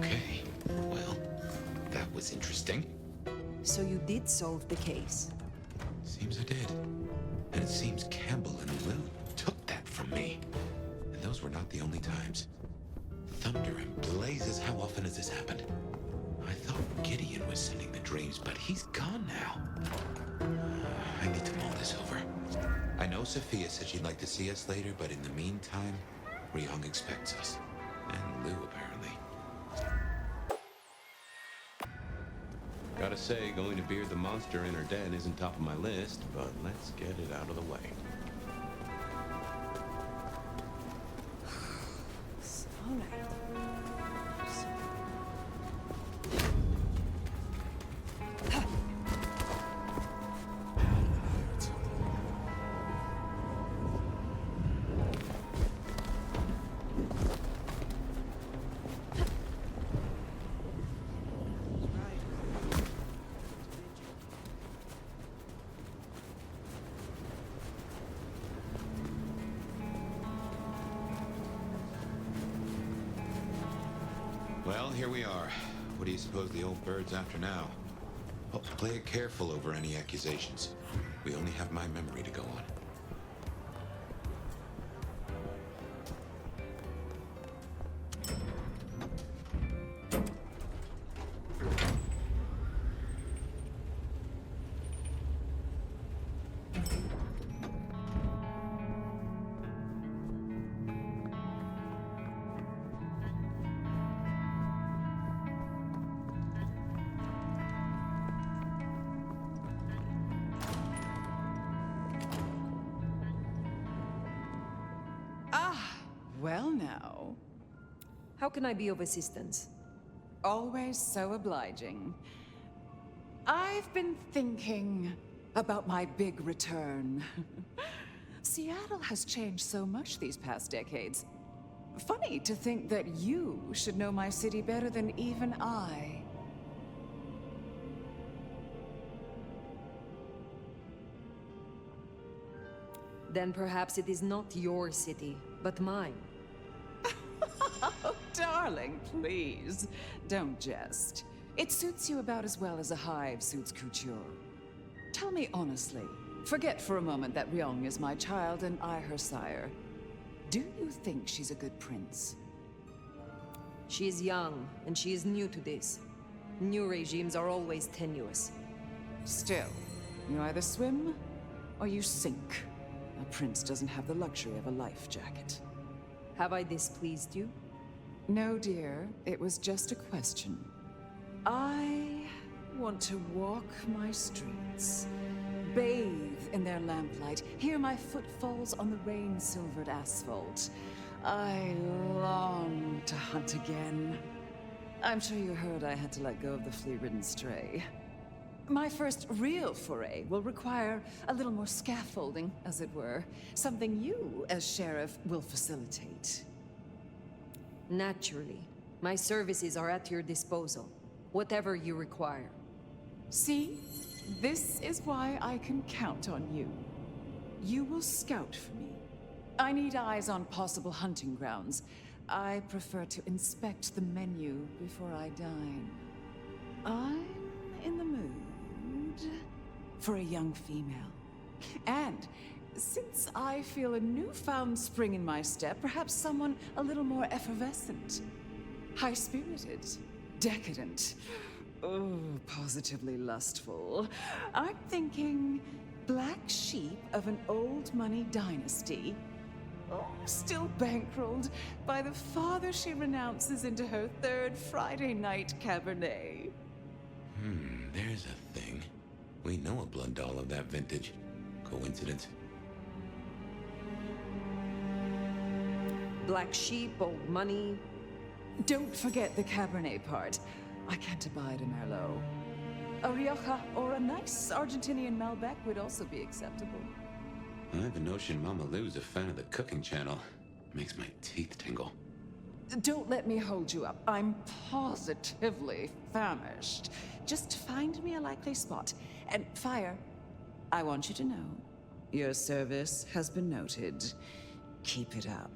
Okay. Well, that was interesting. So you did solve the case. Seems I did. And it seems Campbell and Will took that from me. And those were not the only times. Thunder and blazes, how often has this happened? I thought Gideon was sending the dreams, but he's gone now. I need to mull this over. I know Sophia said she'd like to see us later, but in the meantime, Ryong expects us. And Lou, apparently. Gotta say, going to beard the monster in her den isn't top of my list, but let's get it out of the way. All right. Well, here we are. What do you suppose the old bird's after now? Oh, play it careful over any accusations. We only have my memory to go on. Well now. How can I be of assistance? Always so obliging. I've been thinking about my big return. Seattle has changed so much these past decades. Funny to think that you should know my city better than even I. Then perhaps it is not your city, but mine. Oh, darling, please. Don't jest. It suits you about as well as a hive suits couture. Tell me honestly, forget for a moment that Ryong is my child and I her sire. Do you think she's a good prince? She is young, and she is new to this. New regimes are always tenuous. Still, you either swim or you sink. A prince doesn't have the luxury of a life jacket. Have I displeased you? No, dear. It was just a question. I want to walk my streets, bathe in their lamplight, hear my footfalls on the rain-silvered asphalt. I long to hunt again. I'm sure you heard I had to let go of the flea-ridden stray. My first real foray will require a little more scaffolding, as it were. Something you, as sheriff, will facilitate. Naturally. My services are at your disposal. Whatever you require. See? This is why I can count on you. You will scout for me. I need eyes on possible hunting grounds. I prefer to inspect the menu before I dine. I'm in the mood for a young female. And since I feel a newfound spring in my step, perhaps someone a little more effervescent, high-spirited, decadent, oh, positively lustful. I'm thinking black sheep of an old money dynasty, oh, still bankrolled by the father she renounces into her third Friday night Cabernet. There's a thing. We know a blood doll of that vintage. Coincidence? Black sheep, old money. Don't forget the Cabernet part. I can't abide a Merlot. A Rioja or a nice Argentinian Malbec would also be acceptable. I have a notion Mama Lou's a fan of the cooking channel. Makes my teeth tingle. Don't let me hold you up. I'm positively famished. Just find me a likely spot. And Fire, I want you to know, your service has been noted. Keep it up.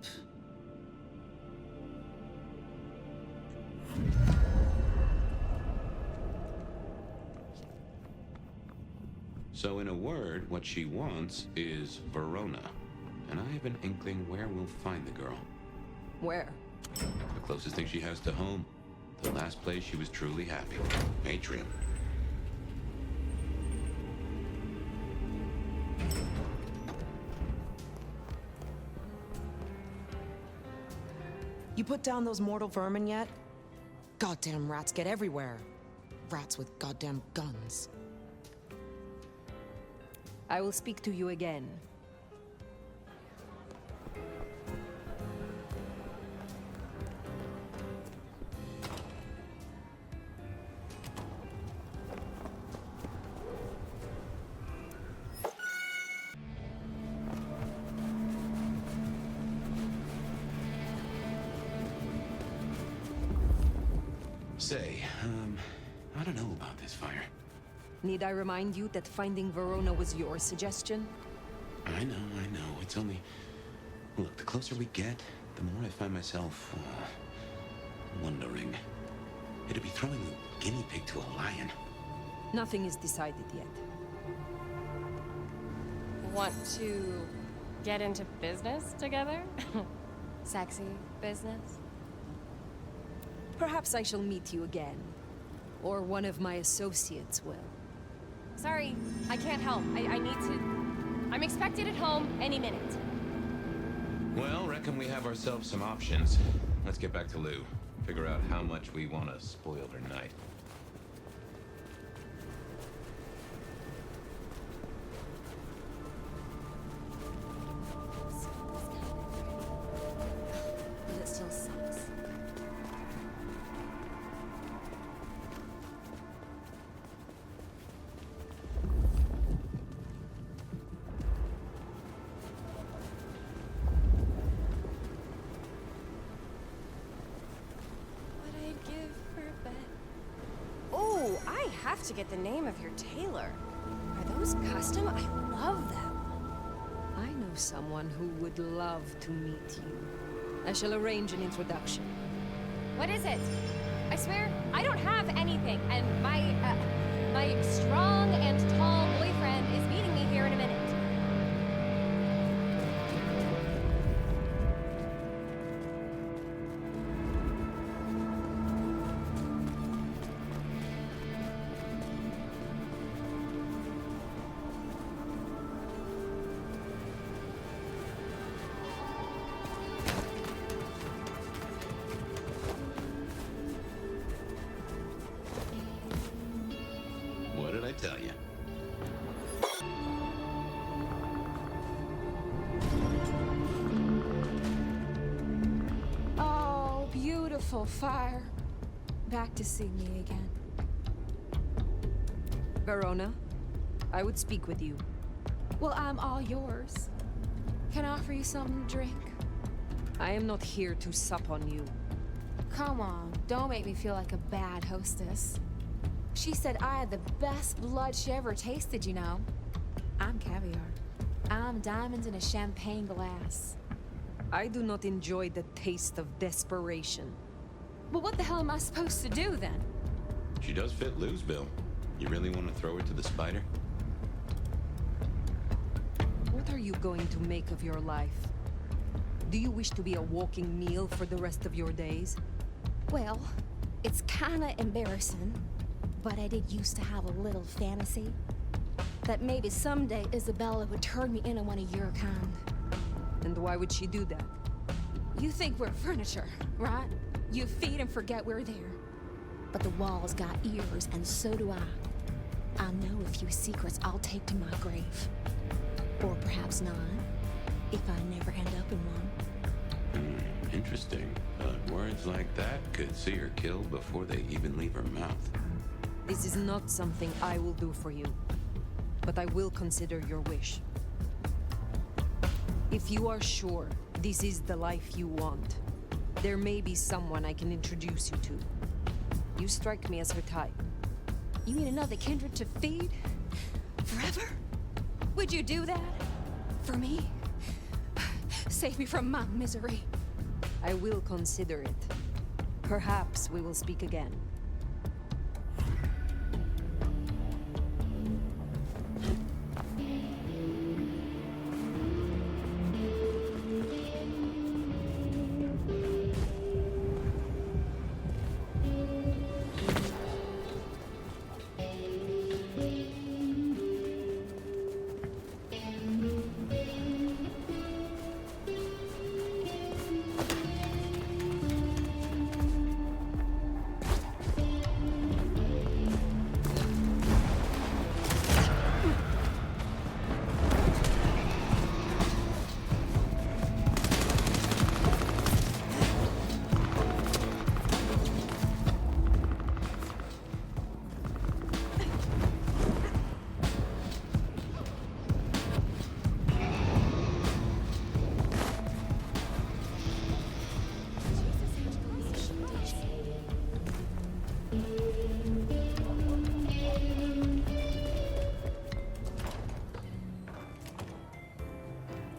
So in a word, what she wants is Verona. And I have an inkling where we'll find the girl. Where? The closest thing she has to home. The last place she was truly happy. Atrium. You put down those mortal vermin yet? Goddamn rats get everywhere. Rats with goddamn guns. I will speak to you again. Say, I don't know about this fire. Need I remind you that finding Verona was your suggestion? I know. It's only... Look, the closer we get, the more I find myself, wondering. It'd be throwing a guinea pig to a lion. Nothing is decided yet. Want to get into business together? Sexy business? Perhaps I shall meet you again. Or one of my associates will. Sorry, I can't help. I need to... I'm expected at home any minute. Well, reckon we have ourselves some options. Let's get back to Lou. Figure out how much we want to spoil her night. But it still sucks. What I'd give for a bet. Oh, I have to get the name of your tailor. Are those custom? I love them. I know someone who would love to meet you. I shall arrange an introduction. What is it? I swear, I don't have anything, and my strong and tall boyfriend is meeting me here in a minute. What did I tell you? Oh, beautiful fire. Back to see me again. Verona, I would speak with you. Well, I'm all yours. Can I offer you something to drink? I am not here to sup on you. Come on, don't make me feel like a bad hostess. She said I had the best blood she ever tasted, you know. I'm caviar. I'm diamonds in a champagne glass. I do not enjoy the taste of desperation. Well, what the hell am I supposed to do then? She does fit Lou's bill. You really want to throw her to the spider? What are you going to make of your life? Do you wish to be a walking meal for the rest of your days? Well, it's kinda embarrassing, but I did used to have a little fantasy that maybe someday Isabella would turn me into one of your kind. And why would she do that? You think we're furniture, right? You feed and forget we're there. But the walls got ears, and so do I. I know a few secrets I'll take to my grave. Or perhaps not, if I never end up in one. Interesting. But words like that could see her killed before they even leave her mouth. This is not something I will do for you, but I will consider your wish. If you are sure this is the life you want, there may be someone I can introduce you to. You strike me as her type. You mean another kindred to feed? Forever? Would you do that? For me? Save me from my misery. I will consider it. Perhaps we will speak again.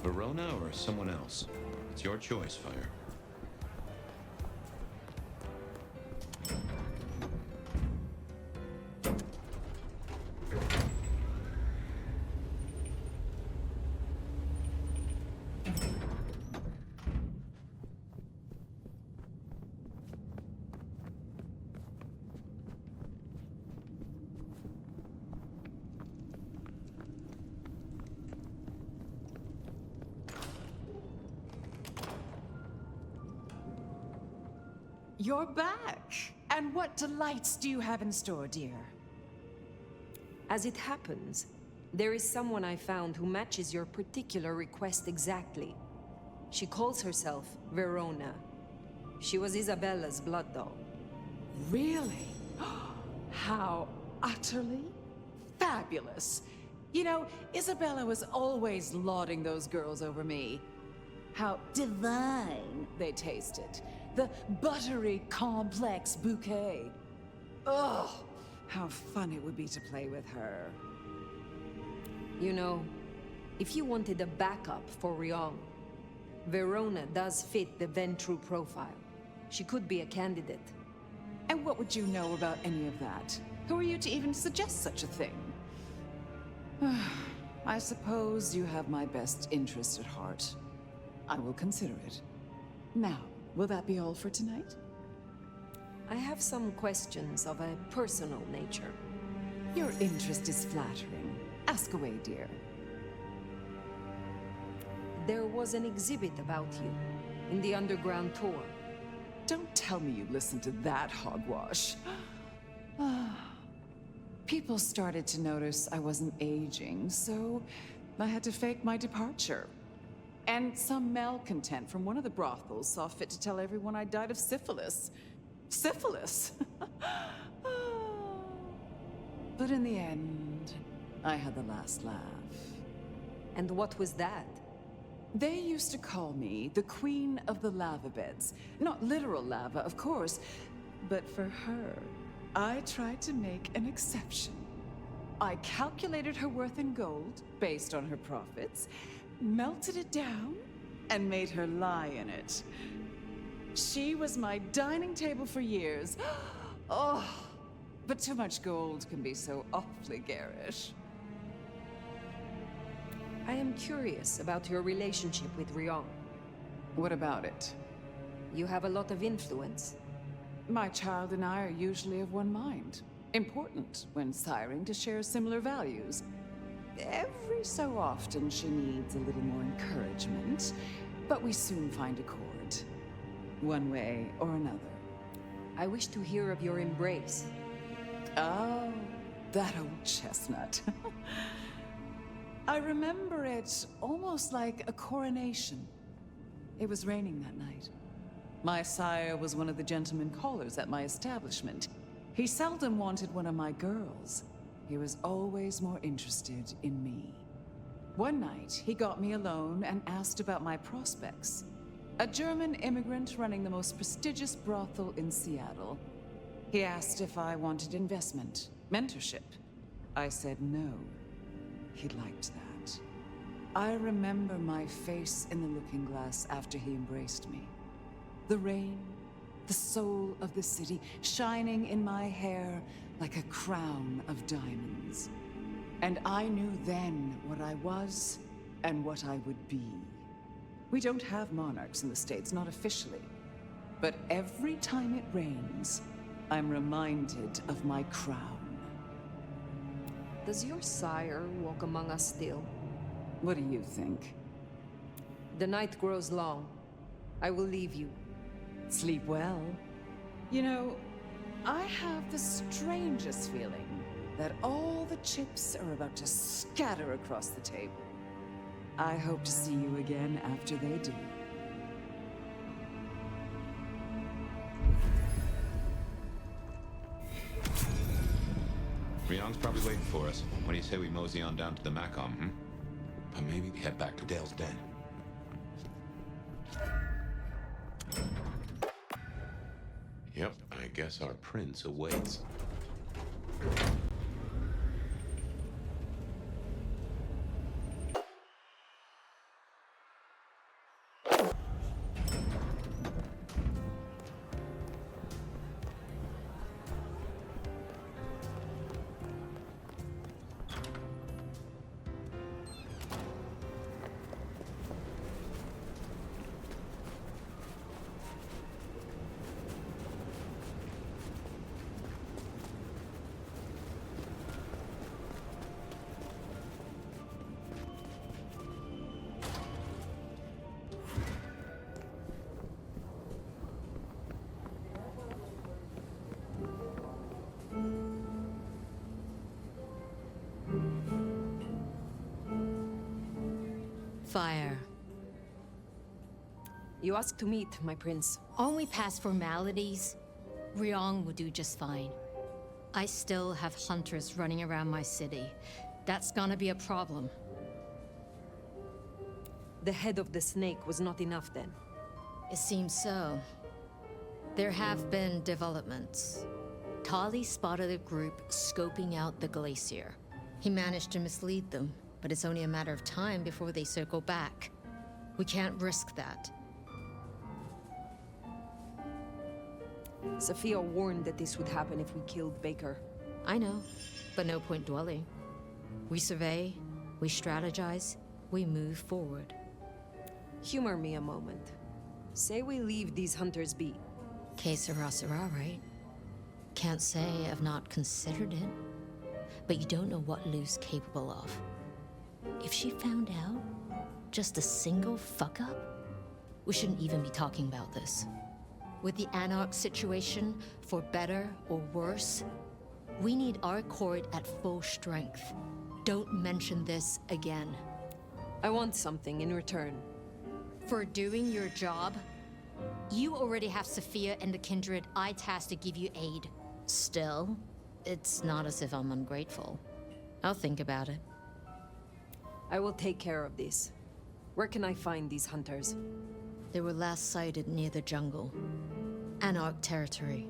Verona or someone else? It's your choice, Fire. You're back! And what delights do you have in store, dear? As it happens, there is someone I found who matches your particular request exactly. She calls herself Verona. She was Isabella's blood doll. Really? How utterly fabulous! You know, Isabella was always lauding those girls over me. How divine they tasted. The buttery, complex bouquet. Ugh, how fun it would be to play with her. You know, if you wanted a backup for Ryong, Verona does fit the Ventrue profile. She could be a candidate. And what would you know about any of that? Who are you to even suggest such a thing? I suppose you have my best interest at heart. I will consider it. Now, will that be all for tonight? I have some questions of a personal nature. Your interest is flattering. Ask away, dear. There was an exhibit about you in the underground tour. Don't tell me you listened to that hogwash. People started to notice I wasn't aging, so I had to fake my departure. And some malcontent from one of the brothels saw fit to tell everyone I died of syphilis. Syphilis! But in the end, I had the last laugh. And what was that? They used to call me the Queen of the Lava Beds. Not literal lava, of course, but for her, I tried to make an exception. I calculated her worth in gold based on her profits, melted it down, and made her lie in it. She was my dining table for years. Oh, but too much gold can be so awfully garish. I am curious about your relationship with Ryong. What about it? You have a lot of influence. My child and I are usually of one mind. Important when siring to share similar values. Every so often she needs a little more encouragement, but we soon find accord. One way or another. I wish to hear of your embrace. Oh, that old chestnut. I remember it almost like a coronation. It was raining that night. My sire was one of the gentlemen callers at my establishment. He seldom wanted one of my girls. He was always more interested in me. One night, he got me alone and asked about my prospects. A German immigrant running the most prestigious brothel in Seattle. He asked if I wanted investment, mentorship. I said no. He liked that. I remember my face in the looking glass after he embraced me. The rain, the soul of the city, shining in my hair like a crown of diamonds. And I knew then what I was and what I would be. We don't have monarchs in the States, not officially. But every time it rains, I'm reminded of my crown. Does your sire walk among us still? What do you think? The night grows long. I will leave you. Sleep well. You know, I have the strangest feeling that all the chips are about to scatter across the table. I hope to see you again after they do. Ryong's probably waiting for us. What do you say we mosey on down to the Macom, hmm? Or maybe we head back to Dale's den. Yep, I guess our prince awaits. Fire. You asked to meet, my prince. Only past formalities. Ryong will do just fine. I still have hunters running around my city. That's gonna be a problem. The head of the snake was not enough then. It seems so. There have been developments. Tali spotted a group scoping out the glacier. He managed to mislead them, but it's only a matter of time before they circle back. We can't risk that. Sophia warned that this would happen if we killed Baker. I know, but no point dwelling. We survey, we strategize, we move forward. Humor me a moment. Say we leave these hunters be. Que sera sera, right? Can't say I've not considered it. But you don't know what Lu's capable of. If she found out just a single fuck-up, we shouldn't even be talking about this. With the Anarch situation, for better or worse, we need our court at full strength. Don't mention this again. I want something in return. For doing your job, you already have Sophia and the Kindred I tasked to give you aid. Still, it's not as if I'm ungrateful. I'll think about it. I will take care of this. Where can I find these hunters? They were last sighted near the jungle. Anarch territory.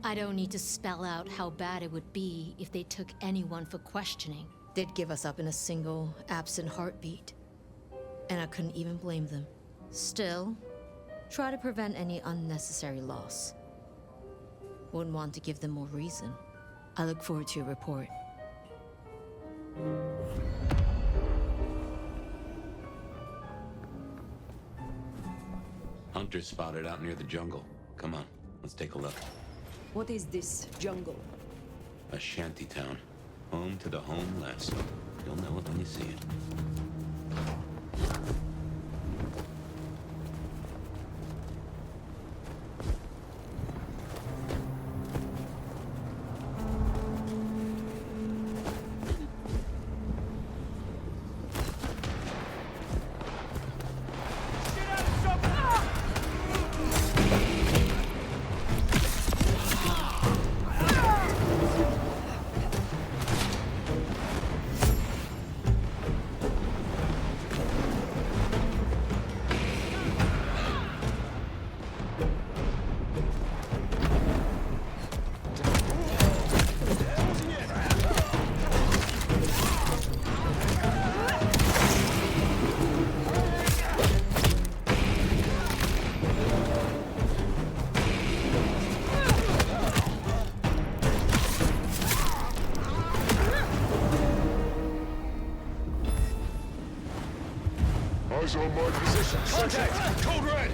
I don't need to spell out how bad it would be if they took anyone for questioning. They'd give us up in a single, absent heartbeat. And I couldn't even blame them. Still, try to prevent any unnecessary loss. Wouldn't want to give them more reason. I look forward to your report. Hunters spotted out near the jungle. Come on, let's take a look. What is this jungle? A shanty town. Home to the homeless. You'll know it when you see it. Eyes on my position. Contact! Code red!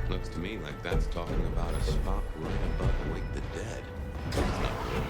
Looks to me like that's talking about a spot right above Wake the Dead. That's not good.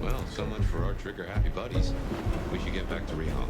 Well, so much for our trigger-happy buddies. We should get back to Rihal.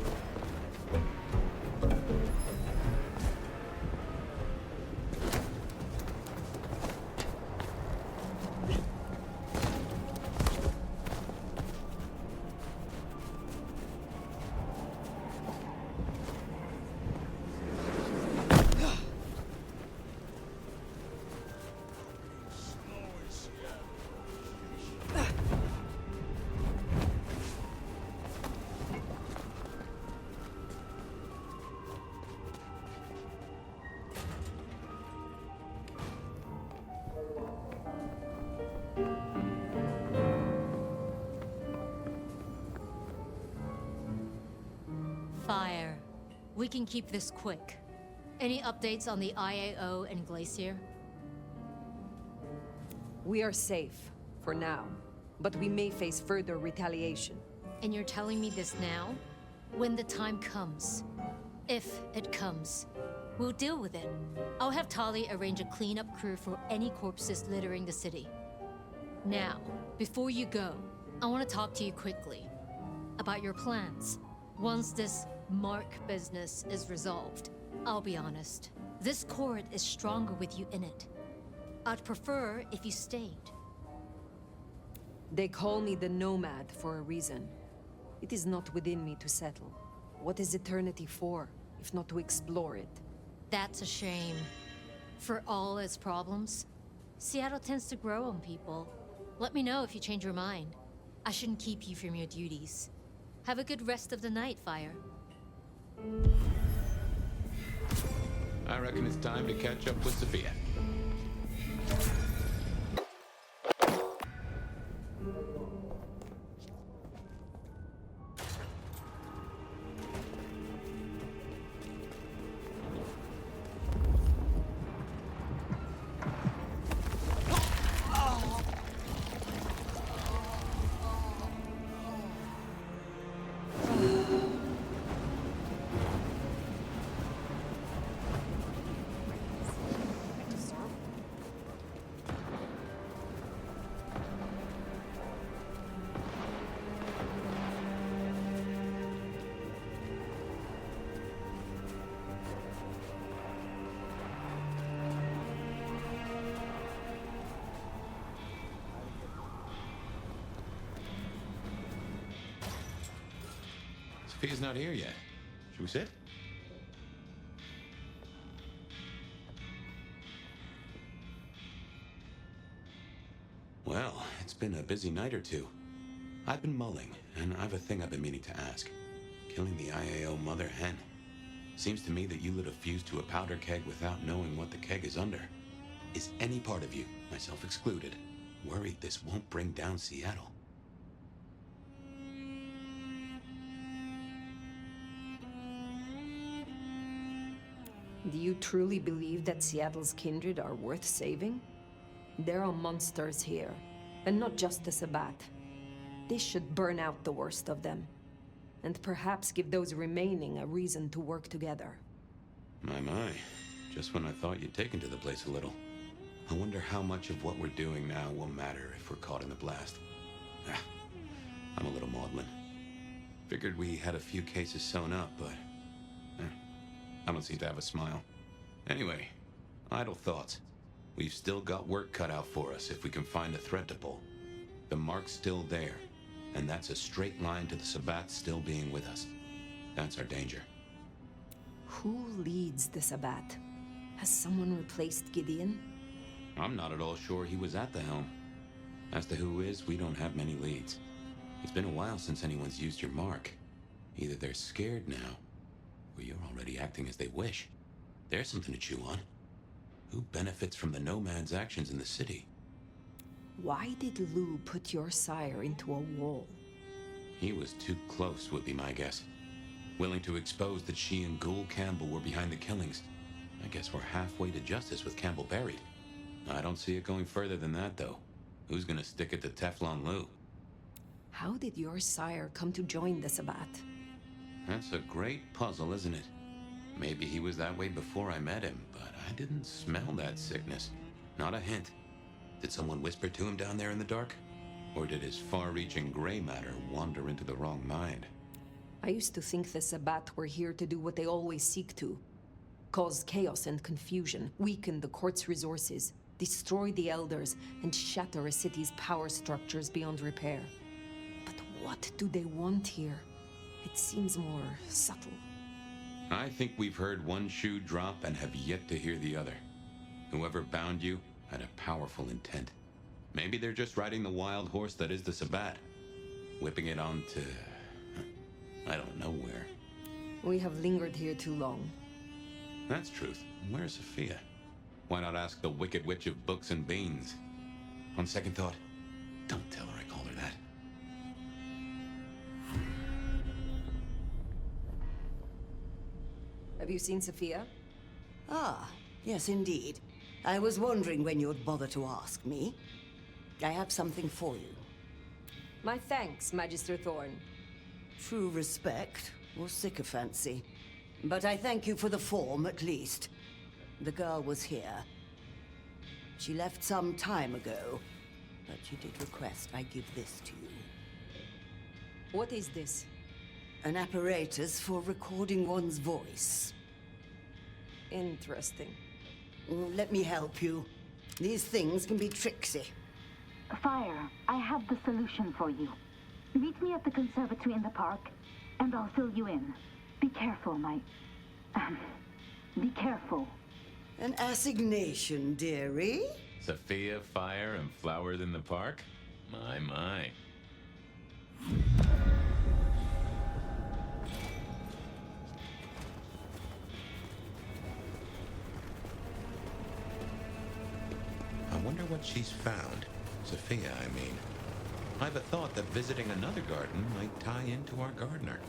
Fire. We can keep this quick. Any updates on the IAO and Glacier? We are safe, for now. But we may face further retaliation. And you're telling me this now? When the time comes. If it comes. We'll deal with it. I'll have Tali arrange a cleanup crew for any corpses littering the city. Now, before you go, I want to talk to you quickly. About your plans. Once this Mark business is resolved, I'll be honest. This court is stronger with you in it. I'd prefer if you stayed. They call me the Nomad for a reason. It is not within me to settle. What is eternity for, if not to explore it? That's a shame. For all its problems, Seattle tends to grow on people. Let me know if you change your mind. I shouldn't keep you from your duties. Have a good rest of the night, Fire. I reckon it's time to catch up with Sophia. Sophia's not here yet. Should we sit? Well, it's been a busy night or two. I've been mulling, and I've a thing I've been meaning to ask. Killing the IAO mother hen. Seems to me that you lit a fuse to a powder keg without knowing what the keg is under. Is any part of you, myself excluded, worried this won't bring down Seattle? Do you truly believe that Seattle's kindred are worth saving? There are monsters here, and not just the Sabbat. This should burn out the worst of them, and perhaps give those remaining a reason to work together. My. Just when I thought you'd taken to the place a little. I wonder how much of what we're doing now will matter if we're caught in the blast. I'm a little maudlin. Figured we had a few cases sewn up, but... I don't seem to have a smile. Anyway, idle thoughts. We've still got work cut out for us if we can find a threat to pull. The mark's still there, and that's a straight line to the Sabbat still being with us. That's our danger. Who leads the Sabbat? Has someone replaced Gideon? I'm not at all sure he was at the helm. As to who is, we don't have many leads. It's been a while since anyone's used your mark. Either they're scared now, or you're already acting as they wish. There's something to chew on. Who benefits from the Nomad's actions in the city? Why did Lou put your sire into a wall? He was too close, would be my guess. Willing to expose that she and Ghoul Campbell were behind the killings. I guess we're halfway to justice with Campbell buried. I don't see it going further than that, though. Who's gonna stick it to Teflon Lou? How did your sire come to join the Sabbat? That's a great puzzle, isn't it? Maybe he was that way before I met him, but I didn't smell that sickness. Not a hint. Did someone whisper to him down there in the dark? Or did his far-reaching gray matter wander into the wrong mind? I used to think the Sabbat were here to do what they always seek to. Cause chaos and confusion, weaken the court's resources, destroy the elders, and shatter a city's power structures beyond repair. But what do they want here? It seems more subtle. I think we've heard one shoe drop and have yet to hear the other. Whoever bound you had a powerful intent. Maybe they're just riding the wild horse that is the Sabbat, whipping it on to... I don't know where. We have lingered here too long. That's truth. Where's Sophia? Why not ask the Wicked Witch of Books and Beans? On second thought, don't tell her I called her that. Have you seen Sophia? Ah, yes indeed. I was wondering when you'd bother to ask me. I have something for you. My thanks, Magister Thorn. True respect, or sycophancy. But I thank you for the form, at least. The girl was here. She left some time ago, but she did request I give this to you. What is this? An apparatus for recording one's voice. Interesting. Let me help you. These things can be tricksy. Fire, I have the solution for you. Meet me at the conservatory in the park, and I'll fill you in. Be careful, be careful. An assignation, dearie? Sophia, fire, and flowers in the park? My. I wonder what she's found. Sophia, I mean. I've a thought that visiting another garden might tie into our gardener.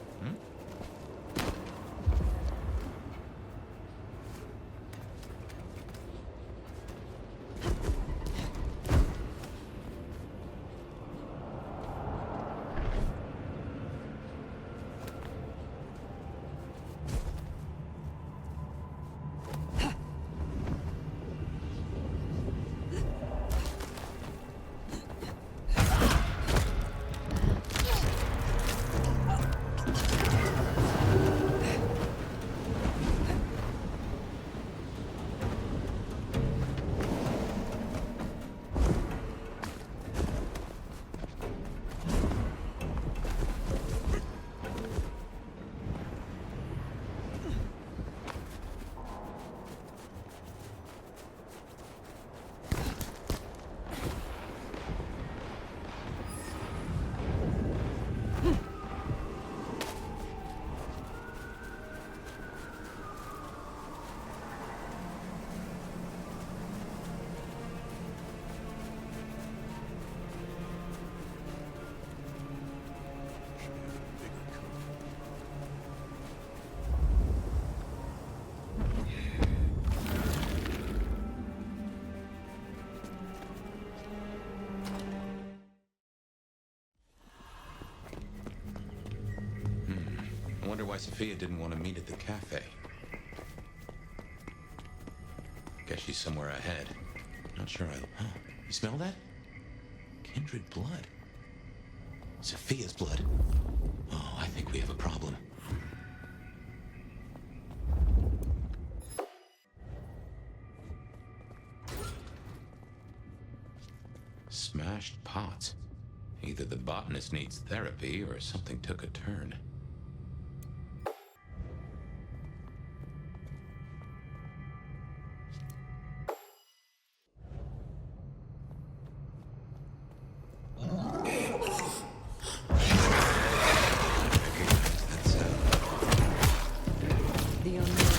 I wonder why Sophia didn't want to meet at the cafe. Guess she's somewhere ahead. Not sure Huh? You smell that? Kindred blood. Sophia's blood. Oh, I think we have a problem. Smashed pots. Either the botanist needs therapy or something took a turn. The unknown.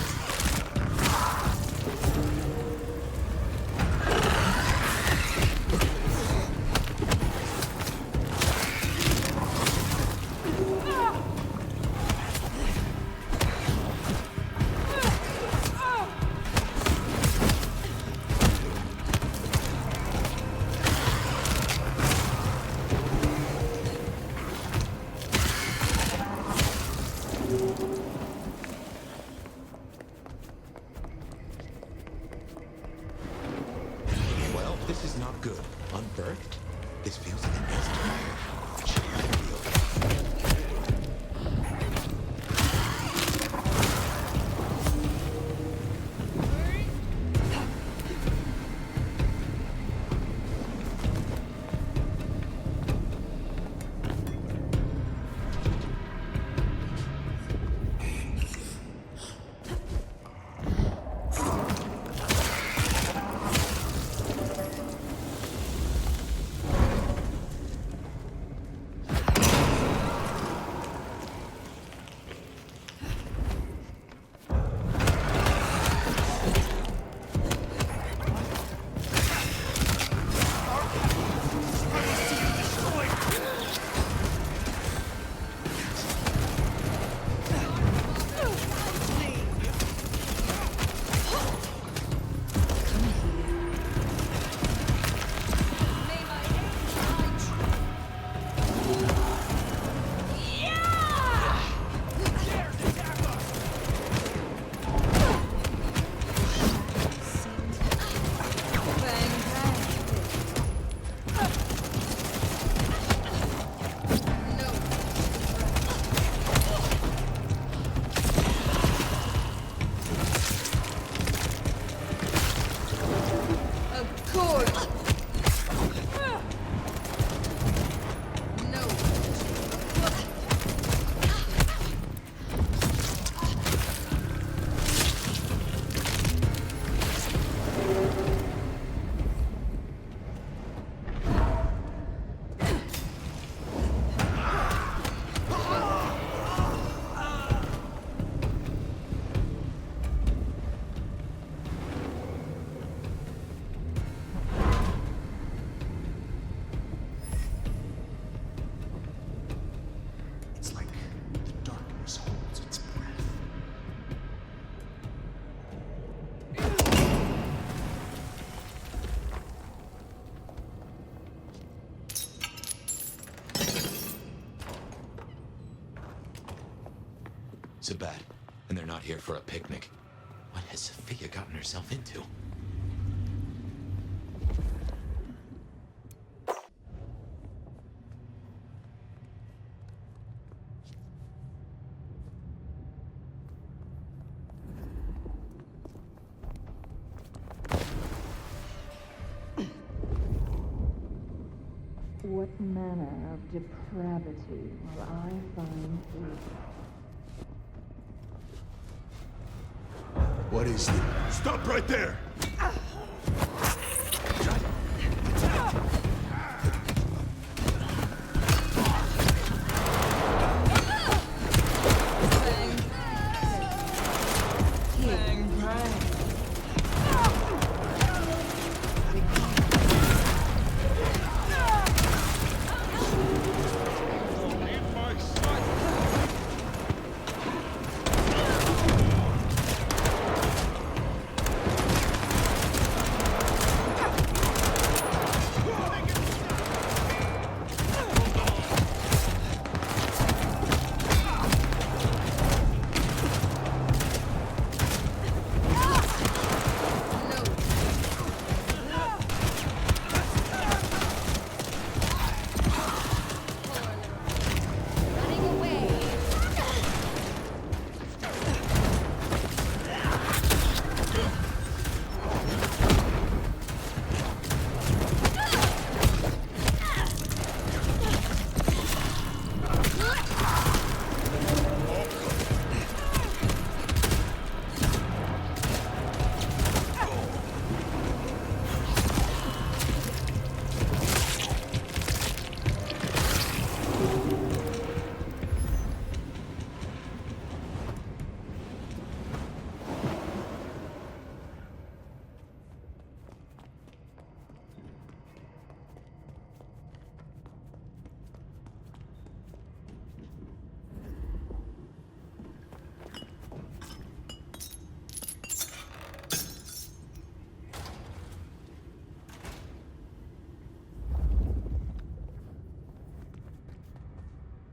Sabat, and they're not here for a picnic. What has Sophia gotten herself into? What manner of depravity will I find here? What is this? Stop right there!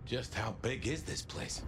Just how big is this place?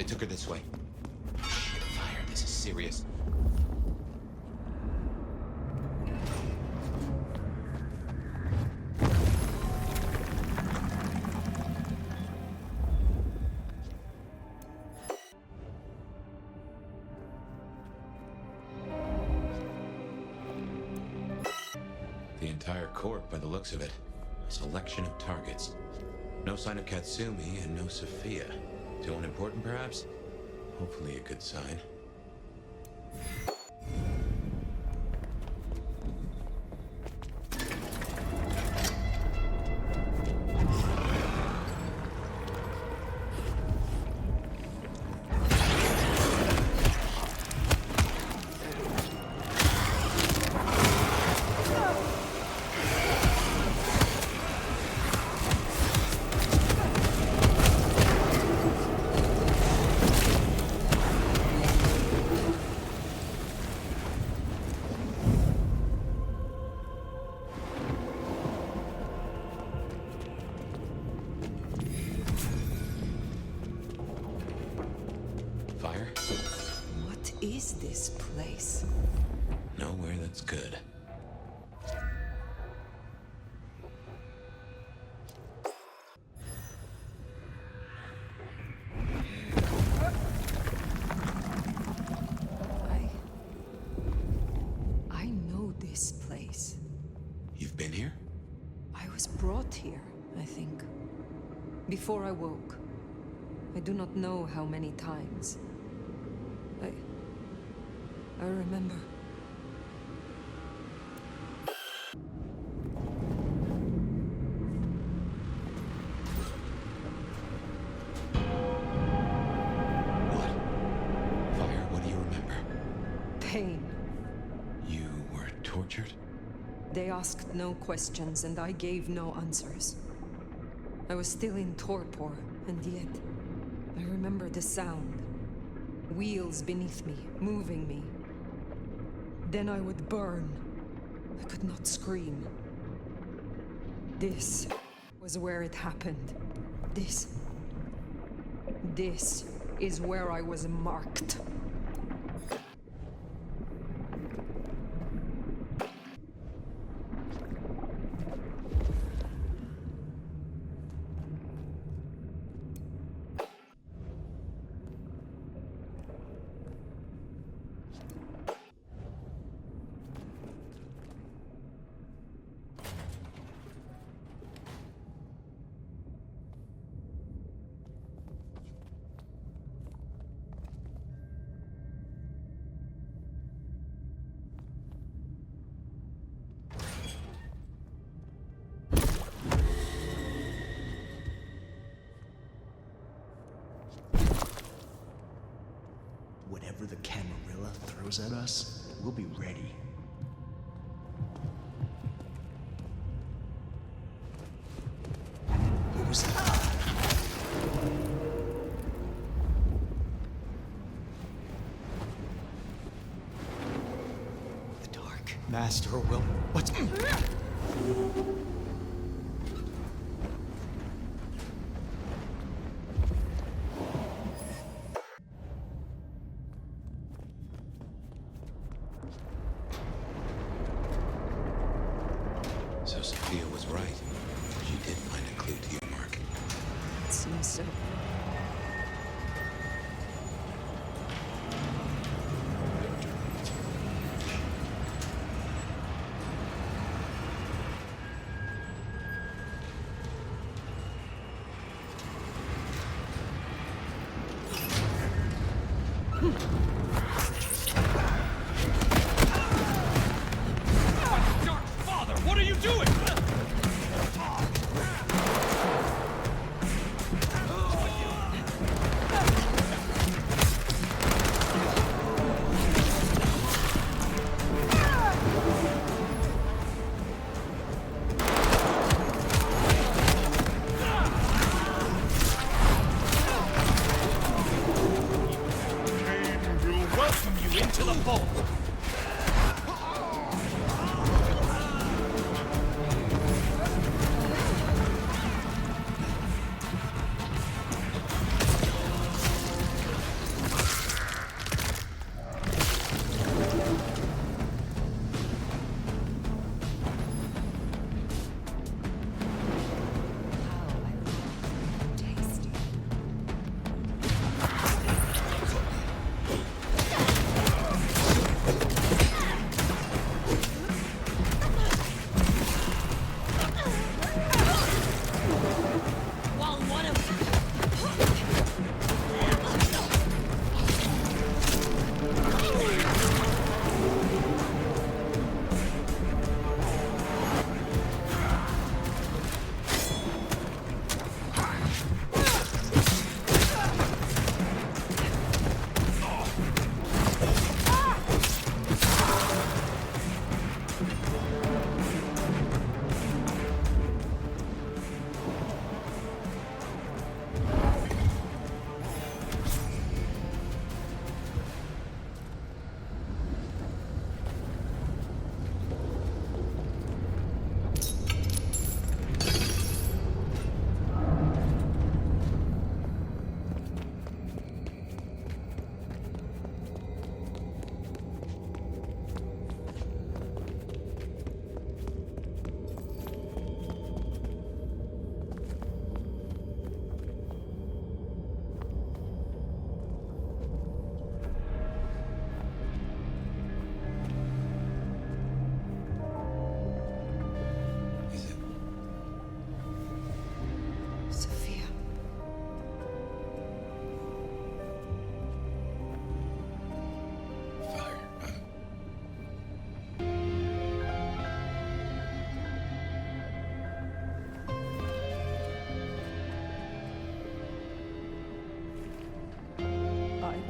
Took her this way. Shit, fire. This is serious. The entire court, by the looks of it. A selection of targets. No sign of Katsumi and no Sophia. Too unimportant, perhaps? Hopefully a good sign. What is this place? Nowhere that's good. Before I woke, I do not know how many times, I remember. What? Fire, what do you remember? Pain. You were tortured? They asked no questions, and I gave no answers. I was still in torpor, and yet I remember the sound. Wheels beneath me, moving me. Then I would burn. I could not scream. This was where it happened. This is where I was marked. Whatever the Camarilla throws at us, we'll be ready. What was that? The dark. Master will... What's... So Sophia was right. She did find a clue to your mark. It seems so. What are you doing? We'll welcome you into the fold.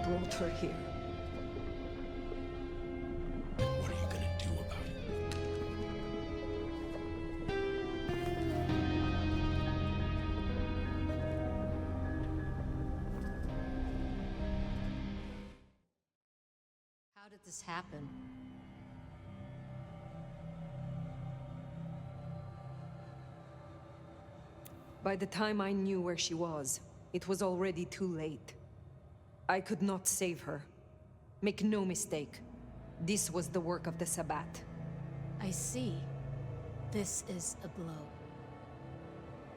brought her here. And what are you gonna do about it? How did this happen? By the time I knew where she was, it was already too late. I could not save her. Make no mistake, this was the work of the Sabbat. I see. This is a blow.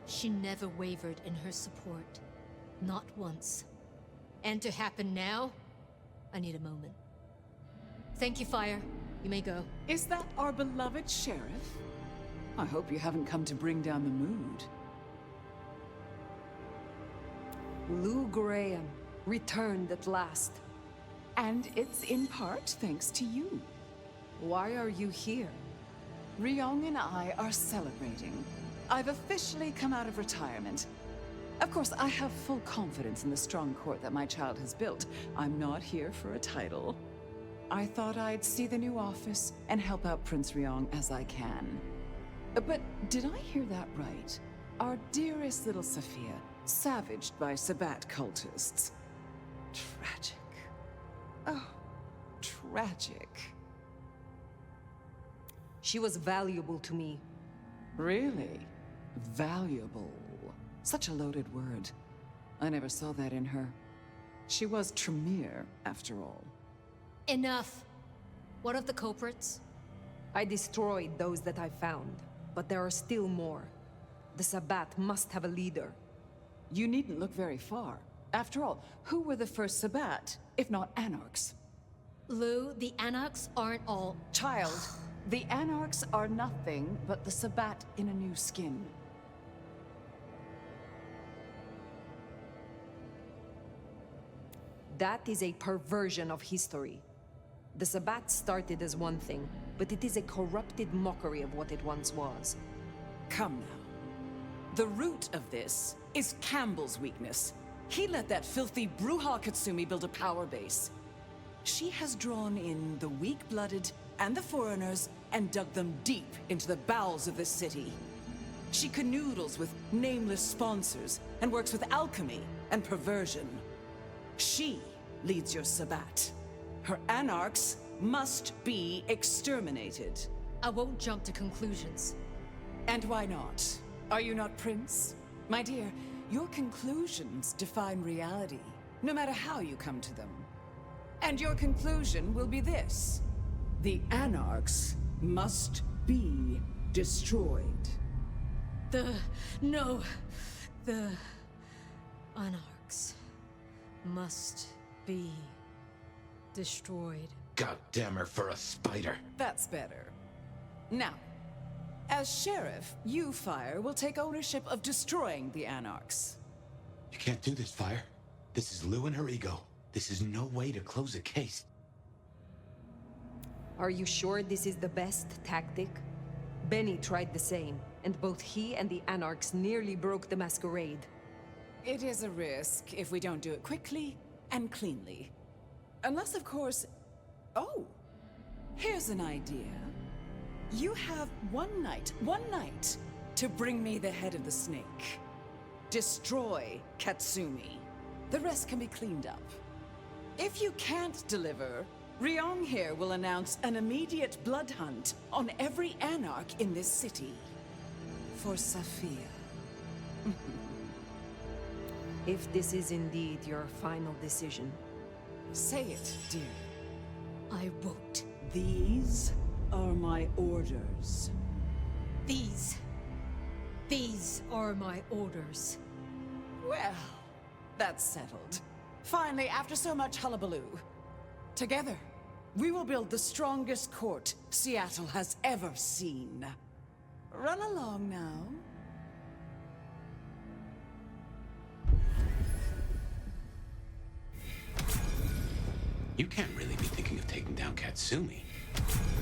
She never wavered in her support. Not once. And to happen now? I need a moment. Thank you, Fire. You may go. Is that our beloved sheriff? I hope you haven't come to bring down the mood. Lou Graham returned at last. And it's in part thanks to you. Why are you here? Ryong and I are celebrating. I've officially come out of retirement. Of course, I have full confidence in the strong court that my child has built. I'm not here for a title. I thought I'd see the new office and help out Prince Ryong as I can. But did I hear that right? Our dearest little Sophia, savaged by Sabbat cultists. Tragic. Oh, tragic. She was valuable to me. Really? Valuable. Such a loaded word. I never saw that in her. She was Tremere, after all. Enough! What of the culprits? I destroyed those that I found, but there are still more. The Sabbat must have a leader. You needn't look very far. After all, who were the first Sabbat, if not Anarchs? Lou, the Anarchs aren't all... Child, the Anarchs are nothing but the Sabbat in a new skin. That is a perversion of history. The Sabbat started as one thing, but it is a corrupted mockery of what it once was. Come now. The root of this is Campbell's weakness. He let that filthy Bruja Katsumi build a power base. She has drawn in the weak-blooded and the foreigners and dug them deep into the bowels of this city. She canoodles with nameless sponsors and works with alchemy and perversion. She leads your Sabbat. Her Anarchs must be exterminated. I won't jump to conclusions. And why not? Are you not Prince? My dear, your conclusions define reality, no matter how you come to them. And your conclusion will be this. The Anarchs must be destroyed. The Anarchs must be destroyed. God damn her for a spider. That's better. Now, as Sheriff, you, Fire, will take ownership of destroying the Anarchs. You can't do this, Fire. This is Lou and her ego. This is no way to close a case. Are you sure this is the best tactic? Benny tried the same, and both he and the Anarchs nearly broke the Masquerade. It is a risk if we don't do it quickly and cleanly. Unless, of course... Oh! Here's an idea. You have one night, to bring me the head of the snake. Destroy Katsumi. The rest can be cleaned up. If you can't deliver, Ryong here will announce an immediate blood hunt on every Anarch in this city. For Sophia. If this is indeed your final decision. Say it, dear. I won't. These are my orders. These are my orders. Well, that's settled. Finally, after so much hullabaloo. Together, we will build the strongest court Seattle has ever seen. Run along now. You can't really be thinking of taking down Katsumi.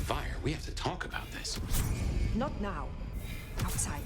Fire, we have to talk about this. Not now. Outside.